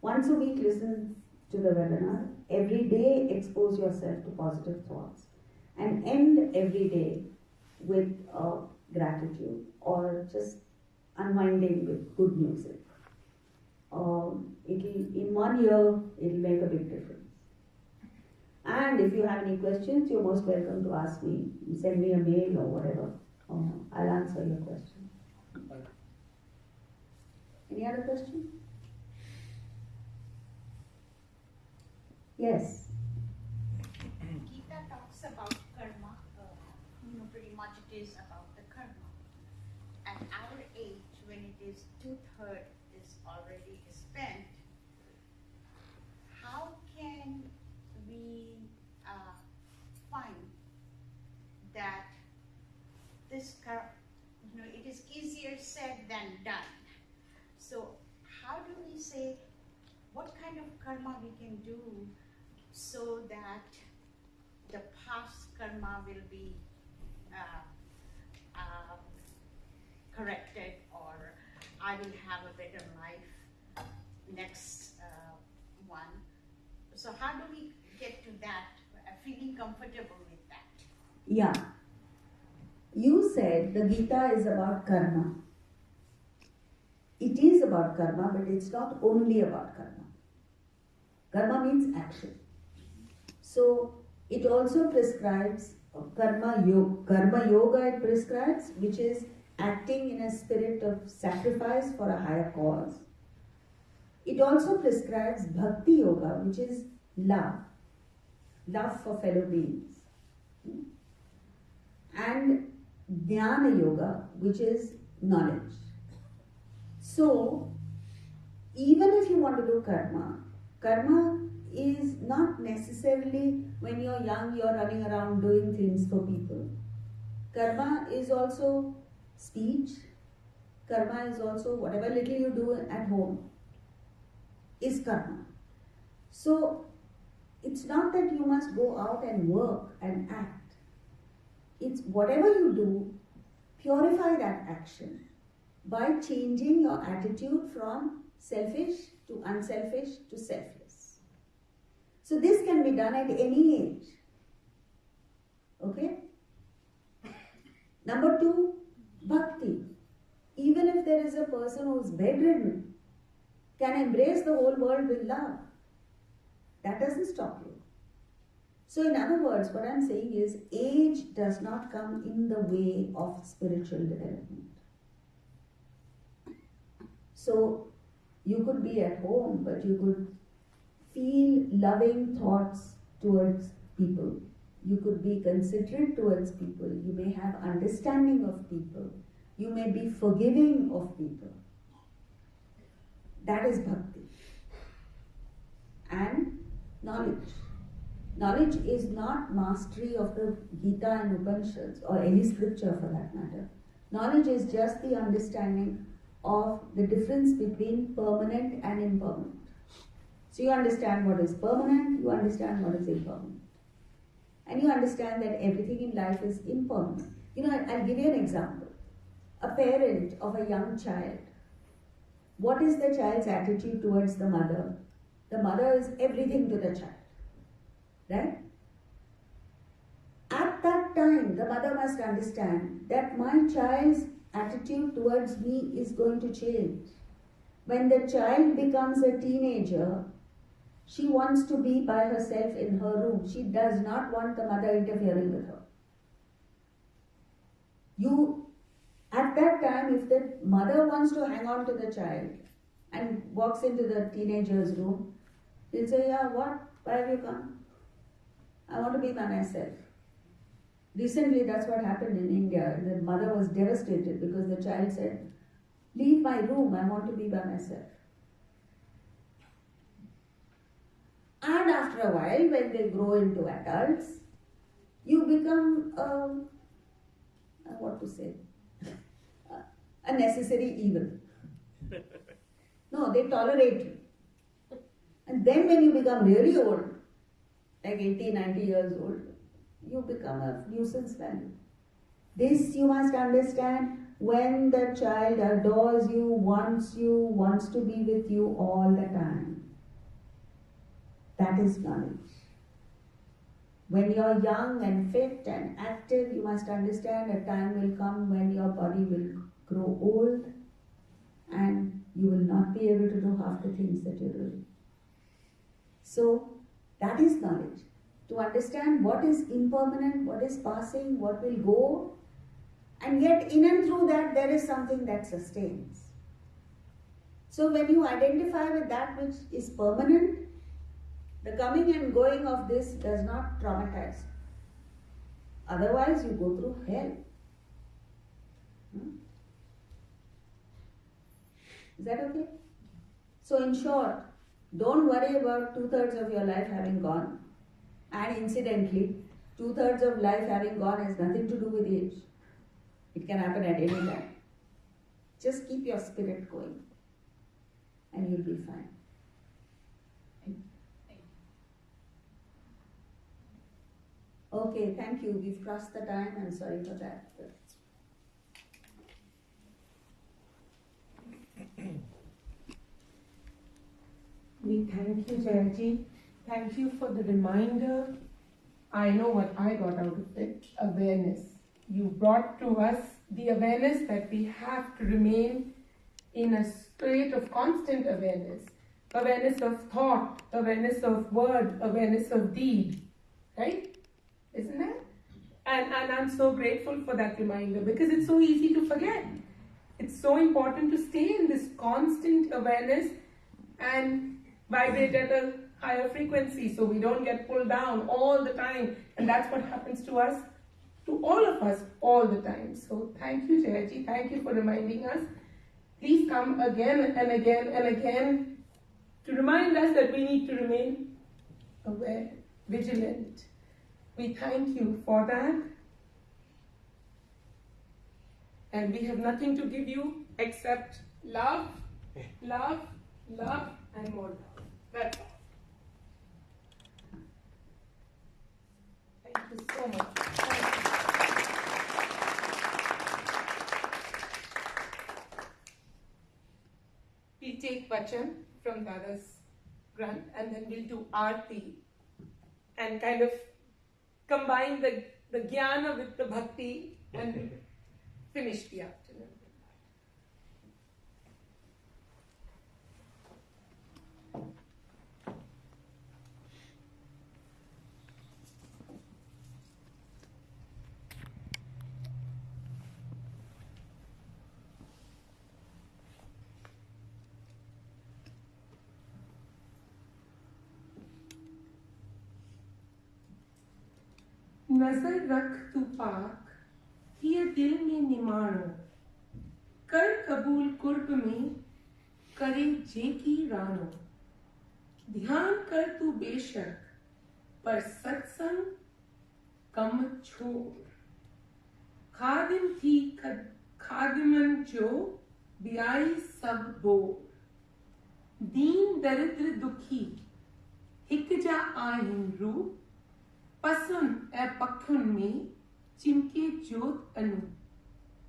once a week listen to the webinar, every day expose yourself to positive thoughts, and end every day with gratitude or just unwinding with good music. In 1 year, it'll make a big difference. And if you have any questions, you're most welcome to ask me. Send me a mail or whatever. I'll answer your question. Any other question? Yes. Gita talks about much it is about the karma. At our age, when it is 2/3 is already spent, how can we find that this it is easier said than done. So how do we say what kind of karma we can do so that the past karma will be corrected, or I will have a better life next one. So how do we get to that, feeling comfortable with that? Yeah. You said the Gita is about karma. It is about karma, but it's not only about karma. Karma means action. So it also prescribes karma yoga. Karma yoga it prescribes, which is acting in a spirit of sacrifice for a higher cause. It also prescribes bhakti yoga, which is love for fellow beings. And jnana yoga, which is knowledge. So, even if you want to do karma is not necessarily when you're young, you're running around doing things for people. Karma is also speech. Karma is also whatever little you do at home is karma. So, it's not that you must go out and work and act. It's whatever you do, purify that action by changing your attitude from selfish to unselfish to selfless. So this can be done at any age. Okay? Number 2, bhakti. Even if there is a person who is bedridden, can embrace the whole world with love. That doesn't stop you. So in other words, what I'm saying is age does not come in the way of spiritual development. So you could be at home, but you could feel loving thoughts towards people. You could be considerate towards people. You may have understanding of people. You may be forgiving of people. That is bhakti. And knowledge. Knowledge is not mastery of the Gita and Upanishads or any scripture for that matter. Knowledge is just the understanding of the difference between permanent and impermanent. So you understand what is permanent, you understand what is impermanent. And you understand that everything in life is impermanent. I'll give you an example. A parent of a young child. What is the child's attitude towards the mother? The mother is everything to the child. Right? At that time, the mother must understand that my child's attitude towards me is going to change. When the child becomes a teenager, she wants to be by herself in her room. She does not want the mother interfering with her. At that time, if the mother wants to hang on to the child and walks into the teenager's room, he'll say, yeah, what? Why have you come? I want to be by myself. Recently, that's what happened in India. The mother was devastated because the child said, leave my room, I want to be by myself. And after a while, when they grow into adults, you become, a necessary evil. No, they tolerate you. And then when you become really old, like 80, 90 years old, you become a nuisance value. This you must understand. When the child adores you, wants to be with you all the time. That is knowledge. When you're young and fit and active, you must understand a time will come when your body will grow old and you will not be able to do half the things that you're doing. So, that is knowledge. To understand what is impermanent, what is passing, what will go, and yet in and through that there is something that sustains. So when you identify with that which is permanent, the coming and going of this does not traumatize. Otherwise you go through hell. Is that okay? So in short, don't worry about 2/3 of your life having gone. And incidentally, 2/3 of life having gone has nothing to do with age. It can happen at any time. Just keep your spirit going and you'll be fine. Okay, thank you. We've crossed the time. I'm sorry for that. We thank you, Jayaji. Thank you for the reminder. I know what I got out of it, awareness. You brought to us the awareness that we have to remain in a state of constant awareness. Awareness of thought, awareness of word, awareness of deed. Right? Isn't it? And I'm so grateful for that reminder because it's so easy to forget. It's so important to stay in this constant awareness and vibrate at a higher frequency so we don't get pulled down all the time. And that's what happens to us, to all of us, all the time. So thank you, Jayaji. Thank you for reminding us. Please come again and again and again to remind us that we need to remain aware, vigilant. We thank you for that. And we have nothing to give you except love, love, love, and more love. That's all. Thank you so much. We'll take Vachan from Dada's grant and then we'll do Aarti and kind of combine the jnana with the bhakti and finish the afternoon. नजर रख तू पाक ये दिल में निमाणो कर कबूल कुर्ब में करे जे की रानो ध्यान कर तू बेशक पर सत्संग कम छोड़ खादिम थी खादिमन जो बियाई सब बोर दीन दरिद्र दुखी हिक जा आहिन रूप पसुन ए पखुन में चिमके जोत अनु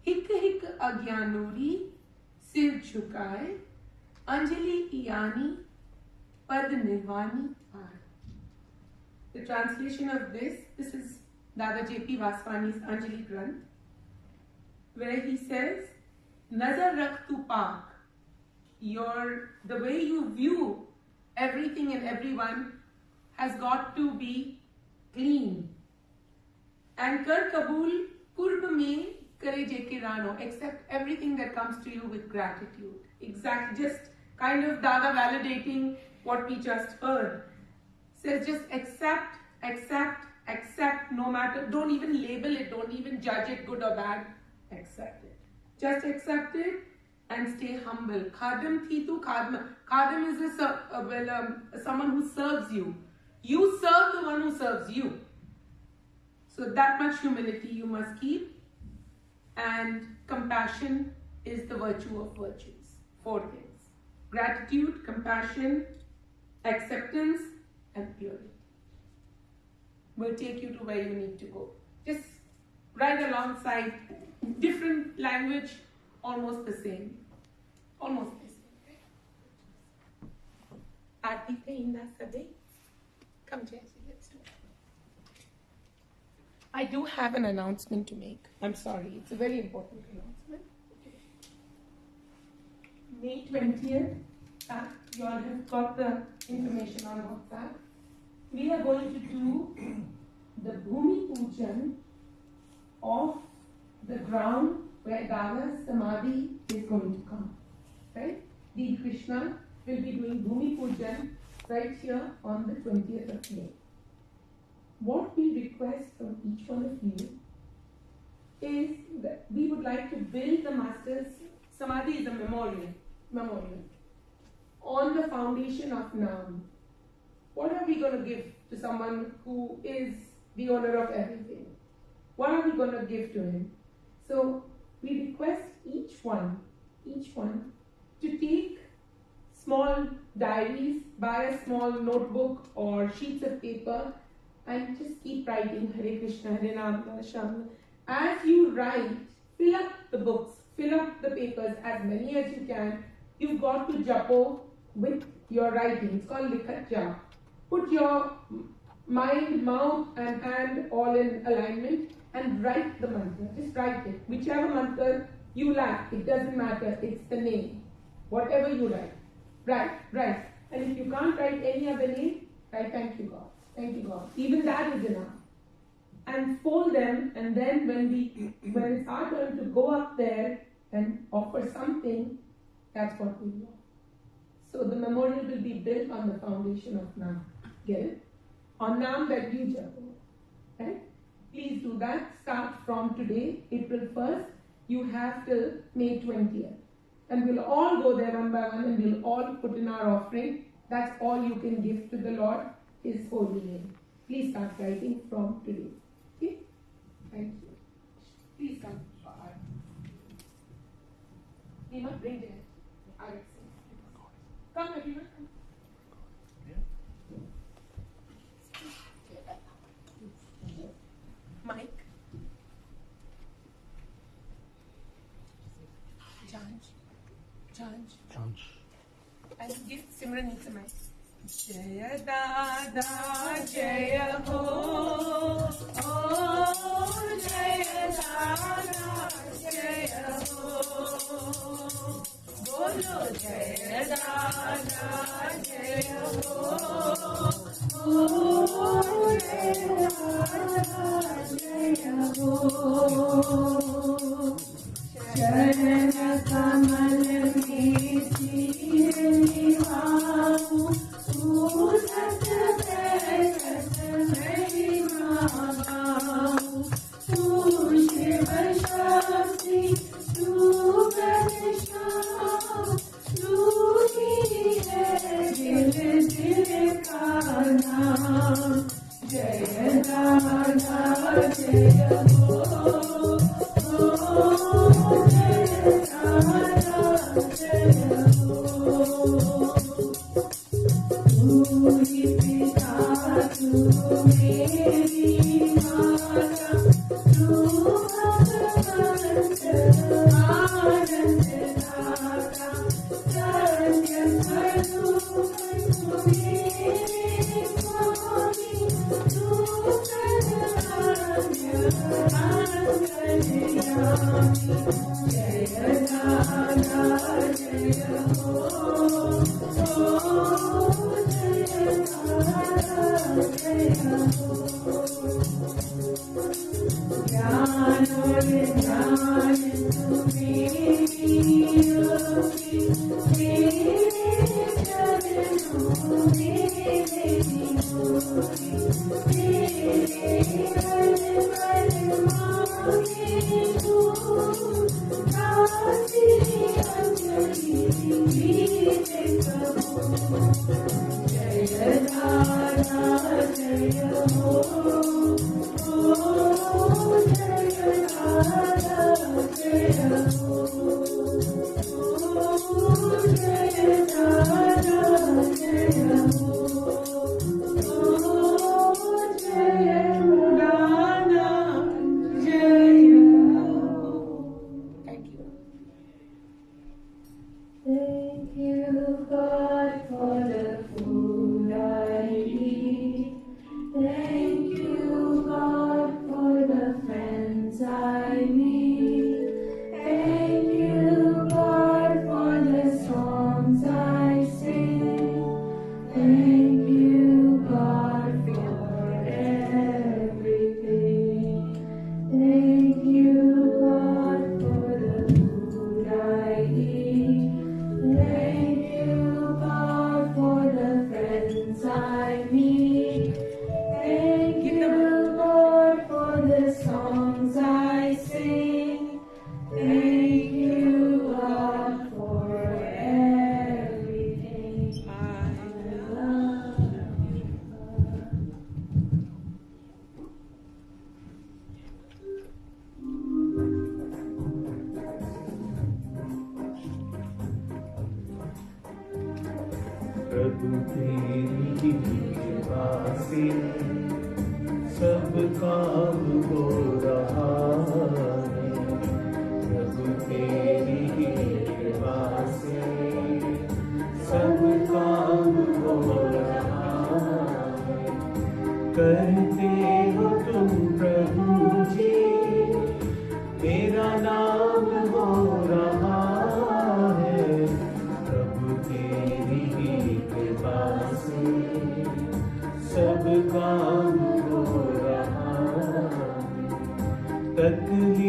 हिक हिक अज्ञानूरी सिर झुकाए अंजलि यानी पद निर्वाणी आए. The translation of this is Dada J.P. Vaswani's Anjali Granth, where he says, Nazar rakh tu pak, the way you view everything and everyone has got to be clean. And kar kabul kurb mein kare jeke rano, accept everything that comes to you with gratitude. Exactly, just kind of Dada validating what we just heard. Says just accept, accept, accept, no matter, don't even label it, don't even judge it good or bad, accept it. Just accept it and stay humble. Khadim thi tu khadma. Khadim is someone who serves you. You serve the one who serves you. So that much humility you must keep. And compassion is the virtue of virtues. 4 things. Gratitude, compassion, acceptance, and purity. Will take you to where you need to go. Just right alongside, different language, almost the same. Almost the same. Aarti Kainda Sabe. Come, Jesse, let's do it. I do have an announcement to make. I'm sorry, it's a very important announcement. May 20th, you all have got the information on WhatsApp. We are going to do the Bhumi Pujan of the ground where Dada's Samadhi is going to come. Right? Deed Krishna will be doing Bhumi Pujan right here on the 20th of May. What we request from each one of you is that we would like to build the Master's Samadhi is a memorial. memorial. On the foundation of Naam, what are we going to give to someone who is the owner of everything? What are we going to give to him? So we request each one to take small diaries, buy a small notebook or sheets of paper and just keep writing Hare Krishna, Hare Rama, Sham. As you write, fill up the books, fill up the papers, as many as you can. You've got to japo with your writing. It's called Likhat Jap. Put your mind, mouth and hand all in alignment and write the mantra. Just write it. Whichever mantra you like, it doesn't matter. It's the name. Whatever you write. Write. And if you can't write any other name, write thank you God. Thank you God. Even that is enough. And fold them, and then when it's our turn to go up there and offer something, that's what we do. So the memorial will be built on the foundation of Naam. Get it? On Naam that you japo. Right? Please do that. Start from today, April 1st. You have till May 20th. And we'll all go there one by one and we'll all put in our offering. That's all you can give to the Lord, His holy name. Please start writing from today. Okay? Thank you. Please come forward. Nima, bring it. Come, everyone. Come. Mike. Janj. And give Simran needs a mic. Jaya Dada, Jaya Ho. Oh, Jaya Dada, Jaya Ho. Bolo Jaya Dada, Jaya Ho. Oh, Jaya Dada, Jaya Ho. Charan kamal mein chiri vaau, tu sat nahi vaau, tu shiv shakti, tu ganesha, tu hi hai dil ka naam. Jaya Dada, Jaya Ho.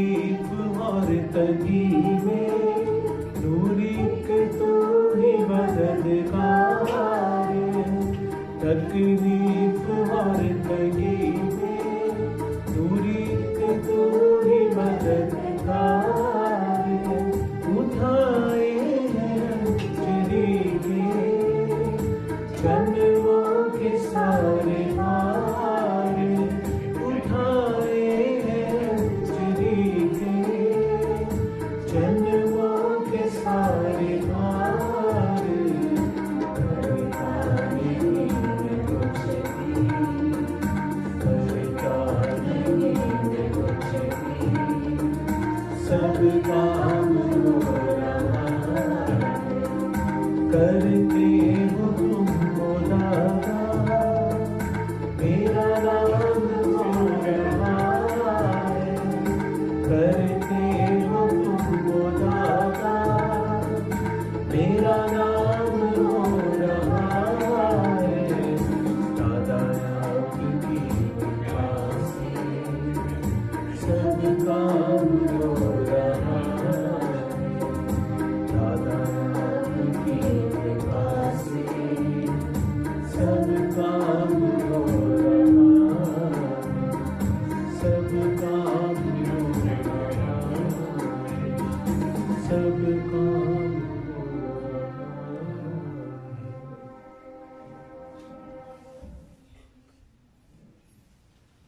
तकलीफ और तंगी में नूरी के तू ही मददगार है। तकलीफ और तंगी में नूरी के तू ही मददगार है। उठाए हैं चिड़ी के जन्मों के सारे हार, उठाए हैं चिड़ी के जन्मों के सारे हार। करता नहीं मैं कुछ भी, करता नहीं मैं कुछ भी, सब काम हो रहा है। करते हो तुमको दादा, मेरा नाम हो रहा है। करते हो तुमको दादा, मेरा नाम हो रहा है। दादा आपकी कृपा से सब काम हो रहा है। दादा आपकी कृपा से सब काम हो रहा है। सब काम हो रहा है। सब काम